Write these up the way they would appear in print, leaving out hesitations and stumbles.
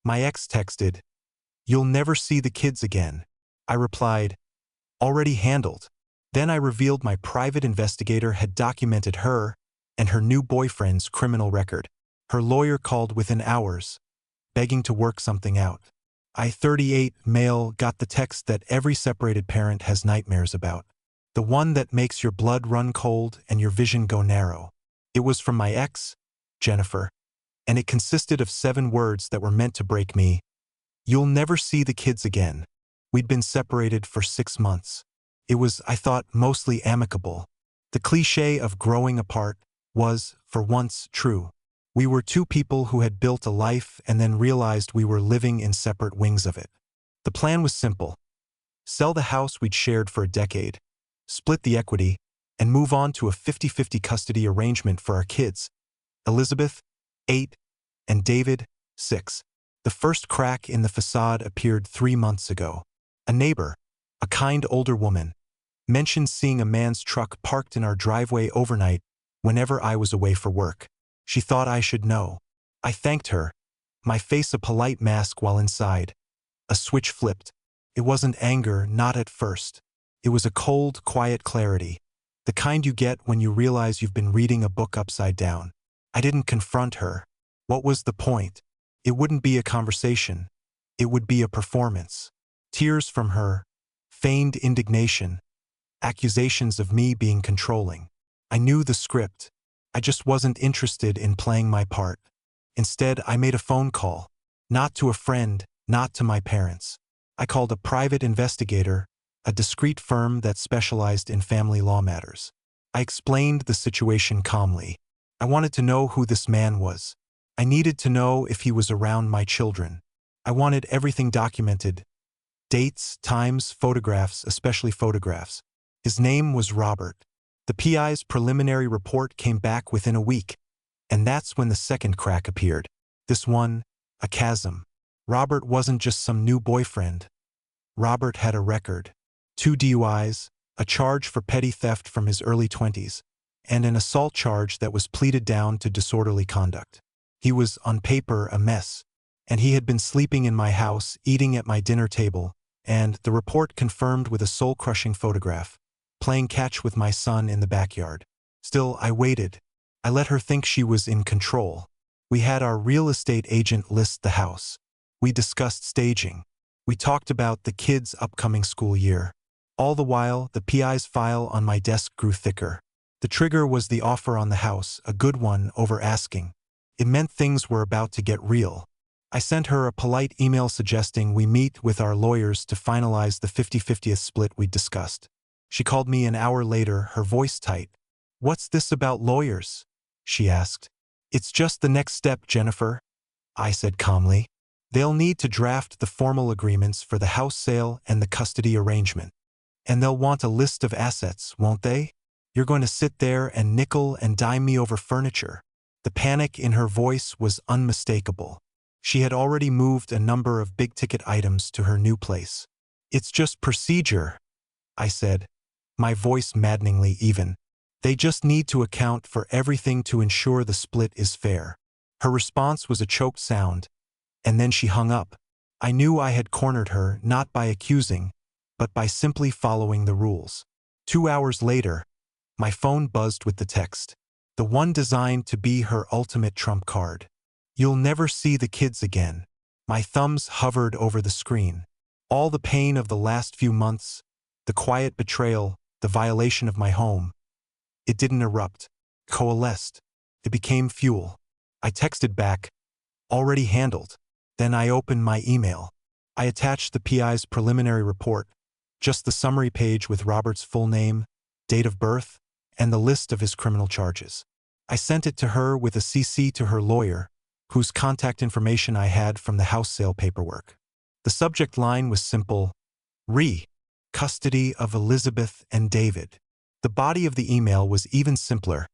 My ex texted, "You'll never see the kids again." I replied, "Already handled." Then I revealed my private investigator had documented her and her new boyfriend's criminal record. Her lawyer called within hours, begging to work something out. I, 38, male, got the text that every separated parent has nightmares about. The one that makes your blood run cold and your vision go narrow. It was from my ex, Jennifer, and it consisted of 7 words that were meant to break me. "You'll never see the kids again." We'd been separated for 6 months. It was, I thought, mostly amicable. The cliché of growing apart was, for once, true. We were 2 people who had built a life and then realized we were living in separate wings of it. The plan was simple. Sell the house we'd shared for a decade, split the equity, and move on to a 50-50 custody arrangement for our kids, Elizabeth, 8, and David, 6. The first crack in the facade appeared 3 months ago. A neighbor, a kind older woman, mentioned seeing a man's truck parked in our driveway overnight whenever I was away for work. She thought I should know. I thanked her, my face a polite mask while inside. A switch flipped. It wasn't anger, not at first. It was a cold, quiet clarity, the kind you get when you realize you've been reading a book upside down. I didn't confront her. What was the point? It wouldn't be a conversation. It would be a performance. Tears from her, feigned indignation, accusations of me being controlling. I knew the script. I just wasn't interested in playing my part. Instead, I made a phone call. Not to a friend, not to my parents. I called a private investigator, a discreet firm that specialized in family law matters. I explained the situation calmly. I wanted to know who this man was. I needed to know if he was around my children. I wanted everything documented. Dates, times, photographs, especially photographs. His name was Robert. The PI's preliminary report came back within a week, and that's when the second crack appeared. This one, a chasm. Robert wasn't just some new boyfriend. Robert had a record. 2 DUIs, a charge for petty theft from his early 20s, and an assault charge that was pleaded down to disorderly conduct. He was, on paper, a mess, and he had been sleeping in my house, eating at my dinner table, and, the report confirmed with a soul-crushing photograph, playing catch with my son in the backyard. Still, I waited. I let her think she was in control. We had our real estate agent list the house. We discussed staging. We talked about the kids' upcoming school year. All the while, the PI's file on my desk grew thicker. The trigger was the offer on the house, a good one, over asking. It meant things were about to get real. I sent her a polite email suggesting we meet with our lawyers to finalize the 50-50th split we'd discussed. She called me an hour later, her voice tight. "What's this about lawyers?" she asked. "It's just the next step, Jennifer," I said calmly. "They'll need to draft the formal agreements for the house sale and the custody arrangement. And they'll want a list of assets, won't they? You're going to sit there and nickel and dime me over furniture." The panic in her voice was unmistakable. She had already moved a number of big-ticket items to her new place. "It's just procedure," I said, my voice maddeningly even. "They just need to account for everything to ensure the split is fair." Her response was a choked sound, and then she hung up. I knew I had cornered her, not by accusing, but by simply following the rules. 2 hours later, my phone buzzed with the text, the one designed to be her ultimate trump card. "You'll never see the kids again." My thumbs hovered over the screen. All the pain of the last few months, the quiet betrayal, the violation of my home. It didn't erupt, coalesced. It became fuel. I texted back, "Already handled." Then I opened my email. I attached the PI's preliminary report, just the summary page with Robert's full name, date of birth, and the list of his criminal charges. I sent it to her with a CC to her lawyer, whose contact information I had from the house sale paperwork. The subject line was simple: custody of Elizabeth and David. The body of the email was even simpler.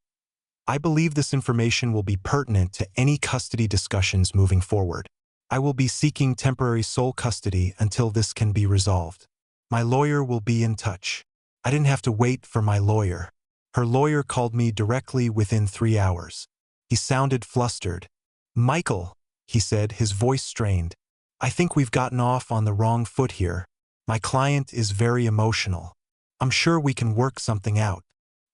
"I believe this information will be pertinent to any custody discussions moving forward. I will be seeking temporary sole custody until this can be resolved. My lawyer will be in touch." I didn't have to wait for my lawyer. Her lawyer called me directly within 3 hours. He sounded flustered. "Michael," he said, his voice strained. "I think we've gotten off on the wrong foot here. My client is very emotional. I'm sure we can work something out."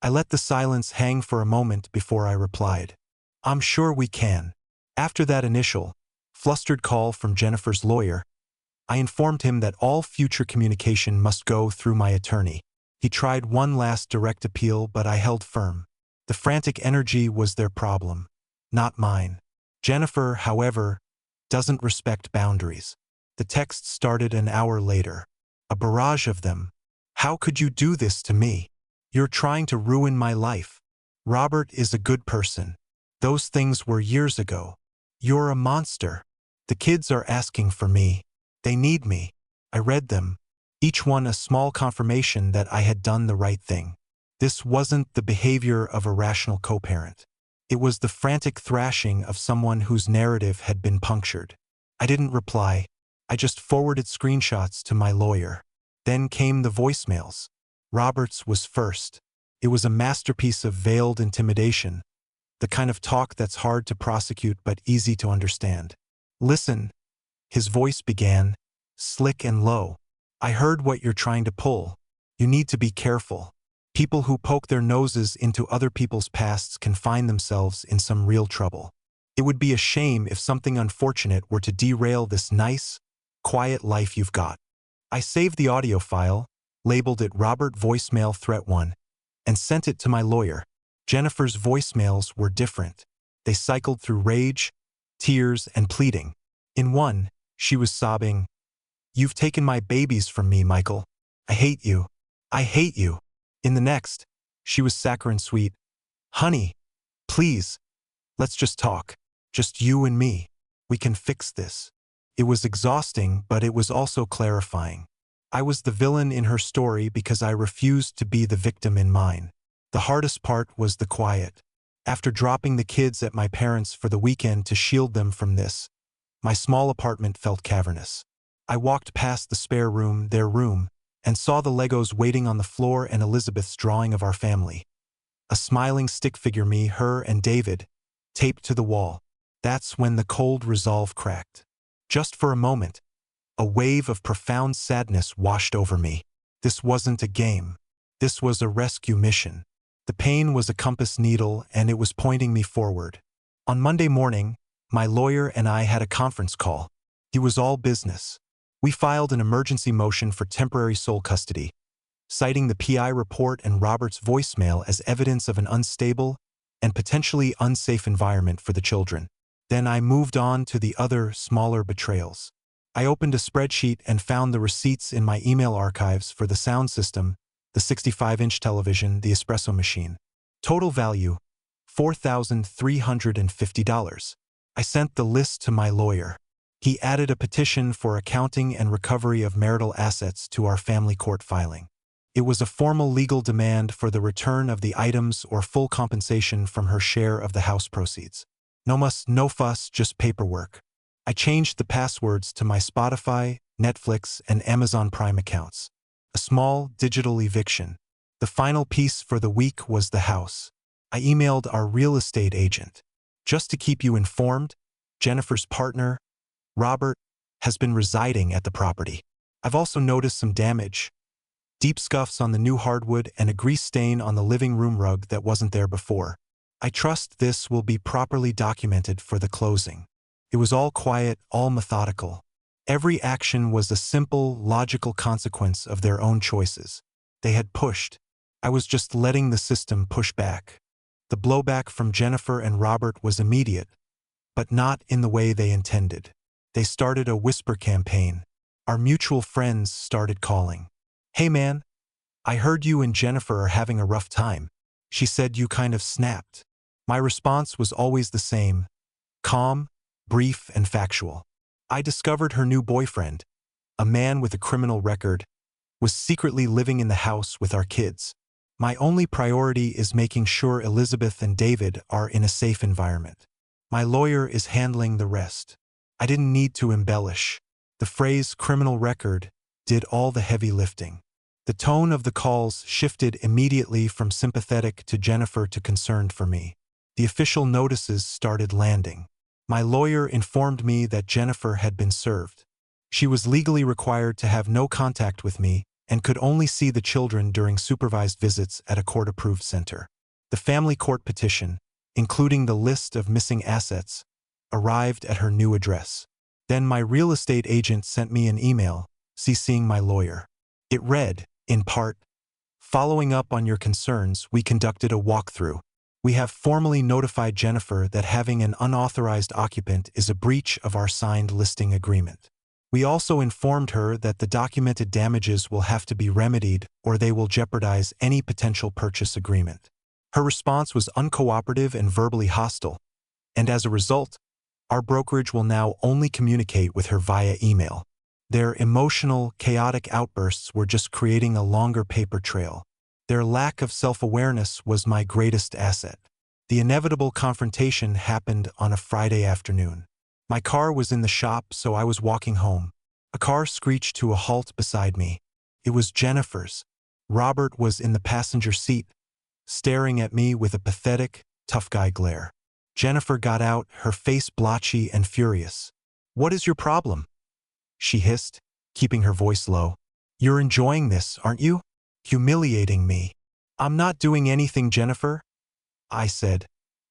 I let the silence hang for a moment before I replied, "I'm sure we can." After that initial, flustered call from Jennifer's lawyer, I informed him that all future communication must go through my attorney. He tried one last direct appeal, but I held firm. The frantic energy was their problem, not mine. Jennifer, however, doesn't respect boundaries. The text started an hour later. A barrage of them. "How could you do this to me? You're trying to ruin my life. Robert is a good person. Those things were years ago. You're a monster. The kids are asking for me. They need me." I read them, each one a small confirmation that I had done the right thing. This wasn't the behavior of a rational co-parent. It was the frantic thrashing of someone whose narrative had been punctured. I didn't reply. I just forwarded screenshots to my lawyer. Then came the voicemails. Robert's was first. It was a masterpiece of veiled intimidation, the kind of talk that's hard to prosecute but easy to understand. "Listen," his voice began, slick and low. "I heard what you're trying to pull. You need to be careful. People who poke their noses into other people's pasts can find themselves in some real trouble. It would be a shame if something unfortunate were to derail this nice, quiet life you've got." I saved the audio file, labeled it Robert Voicemail Threat 1, and sent it to my lawyer. Jennifer's voicemails were different. They cycled through rage, tears, and pleading. In one, she was sobbing, "You've taken my babies from me, Michael. I hate you. I hate you." In the next, she was saccharine sweet, "Honey, please, let's just talk. Just you and me. We can fix this." It was exhausting, but it was also clarifying. I was the villain in her story because I refused to be the victim in mine. The hardest part was the quiet. After dropping the kids at my parents' for the weekend to shield them from this, my small apartment felt cavernous. I walked past the spare room, their room, and saw the Legos waiting on the floor and Elizabeth's drawing of our family. A smiling stick figure, me, her, and David, taped to the wall. That's when the cold resolve cracked. Just for a moment, a wave of profound sadness washed over me. This wasn't a game. This was a rescue mission. The pain was a compass needle, and it was pointing me forward. On Monday morning, my lawyer and I had a conference call. He was all business. We filed an emergency motion for temporary sole custody, citing the PI report and Robert's voicemail as evidence of an unstable and potentially unsafe environment for the children. Then I moved on to the other, smaller betrayals. I opened a spreadsheet and found the receipts in my email archives for the sound system, the 65-inch television, the espresso machine. Total value, $4,350. I sent the list to my lawyer. He added a petition for accounting and recovery of marital assets to our family court filing. It was a formal legal demand for the return of the items or full compensation from her share of the house proceeds. No muss, no fuss, just paperwork. I changed the passwords to my Spotify, Netflix, and Amazon Prime accounts. A small digital eviction. The final piece for the week was the house. I emailed our real estate agent. "Just to keep you informed, Jennifer's partner, Robert, has been residing at the property. I've also noticed some damage. Deep scuffs on the new hardwood and a grease stain on the living room rug that wasn't there before. I trust this will be properly documented for the closing." It was all quiet, all methodical. Every action was a simple, logical consequence of their own choices. They had pushed. I was just letting the system push back. The blowback from Jennifer and Robert was immediate, but not in the way they intended. They started a whisper campaign. Our mutual friends started calling. "Hey man, I heard you and Jennifer are having a rough time. She said you kind of snapped." My response was always the same, calm, brief, and factual. I discovered her new boyfriend, a man with a criminal record, was secretly living in the house with our kids. My only priority is making sure Elizabeth and David are in a safe environment. My lawyer is handling the rest. I didn't need to embellish. The phrase criminal record did all the heavy lifting. The tone of the calls shifted immediately from sympathetic to Jennifer to concerned for me. The official notices started landing. My lawyer informed me that Jennifer had been served. She was legally required to have no contact with me and could only see the children during supervised visits at a court-approved center. The family court petition, including the list of missing assets, arrived at her new address. Then my real estate agent sent me an email, CCing my lawyer. It read, in part, "Following up on your concerns, we conducted a walkthrough. We have formally notified Jennifer that having an unauthorized occupant is a breach of our signed listing agreement. We also informed her that the documented damages will have to be remedied or they will jeopardize any potential purchase agreement." Her response was uncooperative and verbally hostile, and as a result, our brokerage will now only communicate with her via email. Their emotional, chaotic outbursts were just creating a longer paper trail. Their lack of self-awareness was my greatest asset. The inevitable confrontation happened on a Friday afternoon. My car was in the shop, so I was walking home. A car screeched to a halt beside me. It was Jennifer's. Robert was in the passenger seat, staring at me with a pathetic, tough guy glare. Jennifer got out, her face blotchy and furious. "What is your problem?" she hissed, keeping her voice low. "You're enjoying this, aren't you? Humiliating me." "I'm not doing anything, Jennifer," I said,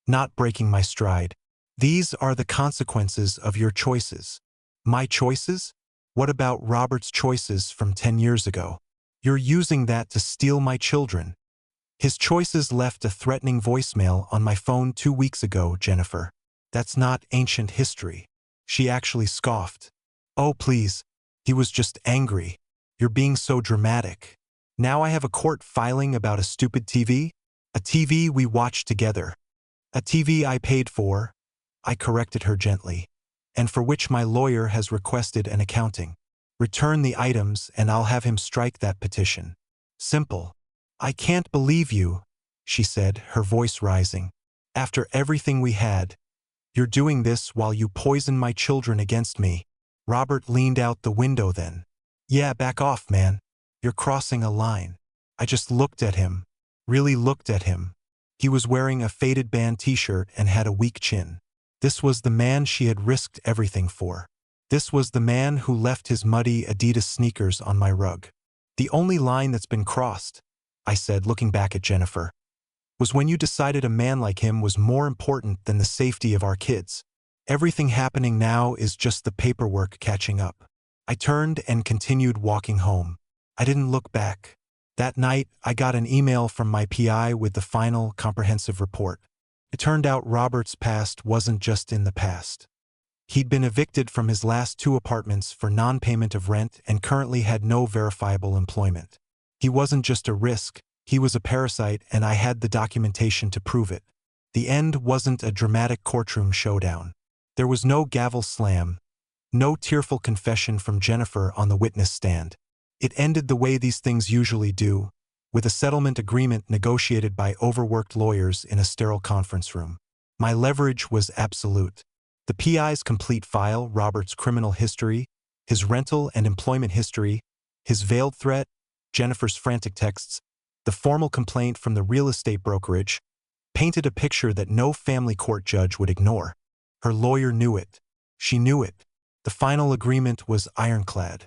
not breaking my stride. "These are the consequences of your choices." "My choices? What about Robert's choices from 10 years ago? You're using that to steal my children." "His choices left a threatening voicemail on my phone 2 weeks ago, Jennifer. That's not ancient history." She actually scoffed. "Oh, please. He was just angry. You're being so dramatic. Now I have a court filing about a stupid TV? A TV we watched together. A TV I paid for," I corrected her gently, "and for which my lawyer has requested an accounting. Return the items and I'll have him strike that petition. Simple." "I can't believe you," she said, her voice rising. "After everything we had, you're doing this while you poison my children against me." Robert leaned out the window then. "Yeah, back off, man. You're crossing a line." I just looked at him, really looked at him. He was wearing a faded band t-shirt and had a weak chin. This was the man she had risked everything for. This was the man who left his muddy Adidas sneakers on my rug. "The only line that's been crossed," I said, looking back at Jennifer, "was when you decided a man like him was more important than the safety of our kids. Everything happening now is just the paperwork catching up." I turned and continued walking home. I didn't look back. That night, I got an email from my PI with the final, comprehensive report. It turned out Robert's past wasn't just in the past. He'd been evicted from his last 2 apartments for non-payment of rent and currently had no verifiable employment. He wasn't just a risk, he was a parasite, and I had the documentation to prove it. The end wasn't a dramatic courtroom showdown. There was no gavel slam, no tearful confession from Jennifer on the witness stand. It ended the way these things usually do, with a settlement agreement negotiated by overworked lawyers in a sterile conference room. My leverage was absolute. The PI's complete file, Robert's criminal history, his rental and employment history, his veiled threat, Jennifer's frantic texts, the formal complaint from the real estate brokerage, painted a picture that no family court judge would ignore. Her lawyer knew it. She knew it. The final agreement was ironclad.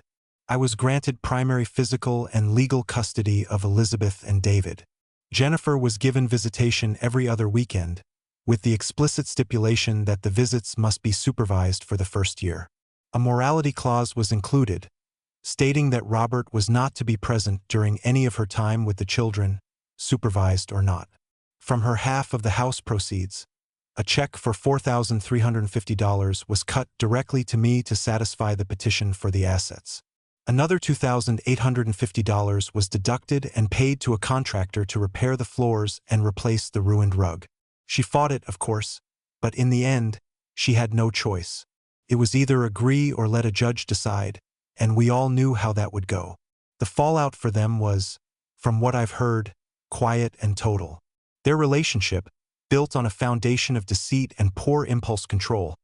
I was granted primary physical and legal custody of Elizabeth and David. Jennifer was given visitation every other weekend, with the explicit stipulation that the visits must be supervised for the first year. A morality clause was included, stating that Robert was not to be present during any of her time with the children, supervised or not. From her half of the house proceeds, a check for $4,350 was cut directly to me to satisfy the petition for the assets. Another $2,850 was deducted and paid to a contractor to repair the floors and replace the ruined rug. She fought it, of course, but in the end, she had no choice. It was either agree or let a judge decide, and we all knew how that would go. The fallout for them was, from what I've heard, quiet and total. Their relationship, built on a foundation of deceit and poor impulse control,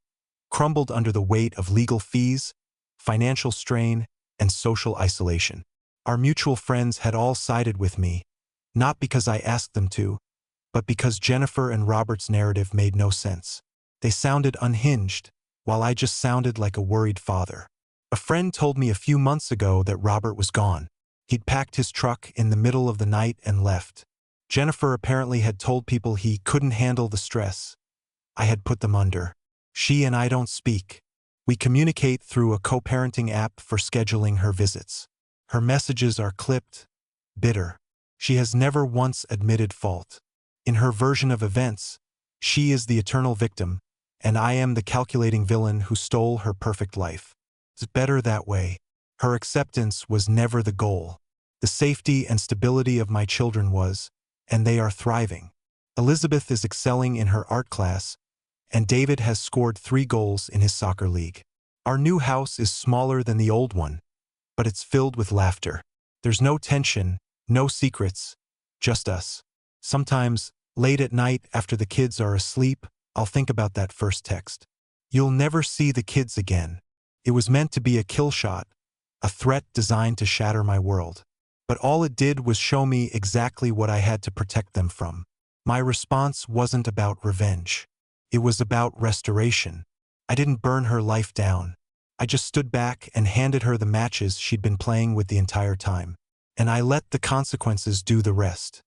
crumbled under the weight of legal fees, financial strain, and social isolation. Our mutual friends had all sided with me, not because I asked them to, but because Jennifer and Robert's narrative made no sense. They sounded unhinged, while I just sounded like a worried father. A friend told me a few months ago that Robert was gone. He'd packed his truck in the middle of the night and left. Jennifer apparently had told people he couldn't handle the stress. I had put them under. She and I don't speak. We communicate through a co-parenting app for scheduling her visits. Her messages are clipped, bitter. She has never once admitted fault. In her version of events, she is the eternal victim, and I am the calculating villain who stole her perfect life. It's better that way. Her acceptance was never the goal. The safety and stability of my children was, and they are thriving. Elizabeth is excelling in her art class, and David has scored 3 goals in his soccer league. Our new house is smaller than the old one, but it's filled with laughter. There's no tension, no secrets, just us. Sometimes, late at night after the kids are asleep, I'll think about that first text. You'll never see the kids again. It was meant to be a kill shot, a threat designed to shatter my world. But all it did was show me exactly what I had to protect them from. My response wasn't about revenge. It was about restoration. I didn't burn her life down. I just stood back and handed her the matches she'd been playing with the entire time. And I let the consequences do the rest.